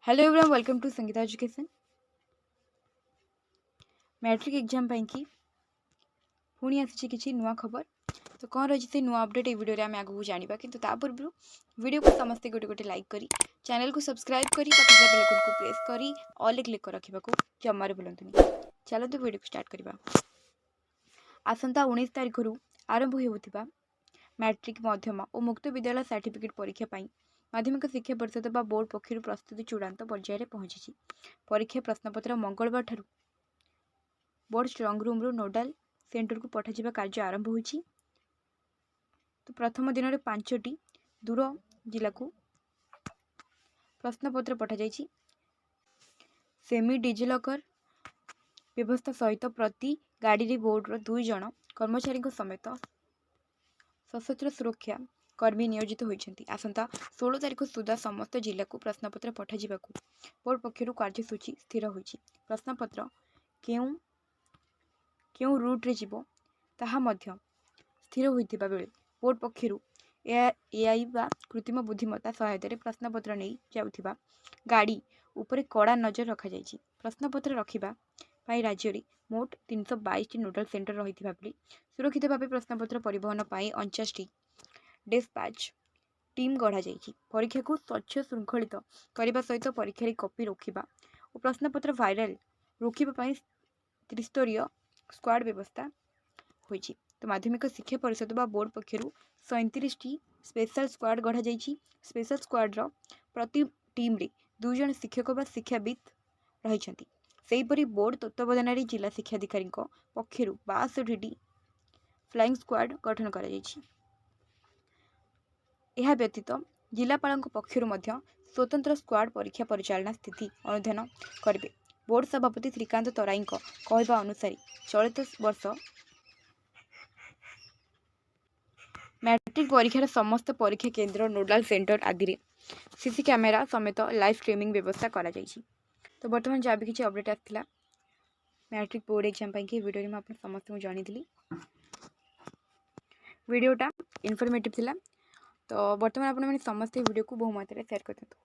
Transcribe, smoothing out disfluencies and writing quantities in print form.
Hello everyone, welcome to Sangeeta education. Matric exam की पुणी आसी किसी नुआ खबर। तो कौन रही से नुआ अपडेट वीडियो रे आमे आगु जानिबा, किंतु ता पूर्व वीडियो को समस्ते गोटे गोटे लाइक करी चैनल को सब्सक्राइब करी बेल आइकन को प्रेस करी ऑल क्लिक कर रखा को जमार भूलंतुनी। चलते वीडियो को स्टार्ट करबा। आसंता 19 तारिख रु आरंभ होउथिबा मैट्रिक मध्यम और मुक्त विद्यालय सर्टिफिकेट परीक्षा पाई माध्यमिक शिक्षा परिषद बा बोर्ड पक्षर प्रस्तुति चूड़ांत पर्यायर पहुंची। परीक्षा प्रश्नपत्र मंगलवार ठारू बोर्ड स्ट्रंग रूम रू नोडाल सेंटर को पठाଯିबा कार्य आरंभ होइछि। तो प्रथम दिन में 5टी दूर जिला को प्रश्नपत्र पठा जाइछि। सेमी डिजिलकर व्यवस्था सहित प्रति गाड़ी बोर्ड रो 2 जन कर्मचारी समेत सशस्त्र सुरक्षा कर्मी नियोजित होइछन्ति। आसंता 16 तारिख सुधा समस्त जिला को प्रश्नपत्र पठाजिबाकू बोर्ड पक्षर कार्यसूची स्थिर होइछि। प्रश्नपत्र केउ रूट रे जीवो ताहा मध्य स्थिर होइतिबा बेले बोर्ड पक्षर एआई बा कृत्रिम बुद्धिमत्ता सहायता प्रश्नपत्र नहीं जाउथिबा गाड़ी उपरे कड़ा नजर रखा जाइछि। प्रश्नपत्र रखिबा पाई राज्य रे मोट 322 नोडल सेंटर रहिथिबा बेले सुरक्षित भाव प्रश्नपत्र परिवहन पाई 49 डिस्पैच टीम गढ़ा जाइछि। परीक्षा को स्वच्छ श्रृंखलित करने सहित परीक्षा कॉपी रोकवा और प्रश्नपत्र वायरल रोकने त्रिस्तरीय स्क्वाड व्यवस्था होइछि। तो माध्यमिक शिक्षा परिषद बा बोर्ड पक्षर 37 स्पेशल स्क्वाड गढ़ा जाइछि। स्पेशल स्क्वाड रो प्रति टीम रे 2 जन शिक्षक बा शिक्षाविद रहिछन्ति। सेहीपरि बोर्ड तत्वावधान जिला शिक्षाधिकारी पक्षर 62 फ्लाइंग स्क्वाड गठन करा जाइछि। यह व्यतीत जिलापाल पक्षर स्वतंत्र स्क्वाड परीक्षा परिचालना स्थिति अनुधान करेंगे। बोर्ड सभापति श्रीकांत तराई कहवा अनुसार चलित वर्ष मैट्रिक परीक्षार समस्त परीक्षा केन्द्र नोडाल सेंटर आदि सीसी कैमेरा समेत लाइव स्ट्रीमिंग व्यवस्था करा जाइछि। तो बर्तमान जहाँ भी किसी अपडेट आसाला मैट्रिक बोर्ड एग्जाम की वीडियो में आप समस्त जानी वीडियोटा इनफॉर्मेटिव थिला। तो बर्तमान आपने समस्त वीडियो को बहु मात्रा शेयर कर दिंतु।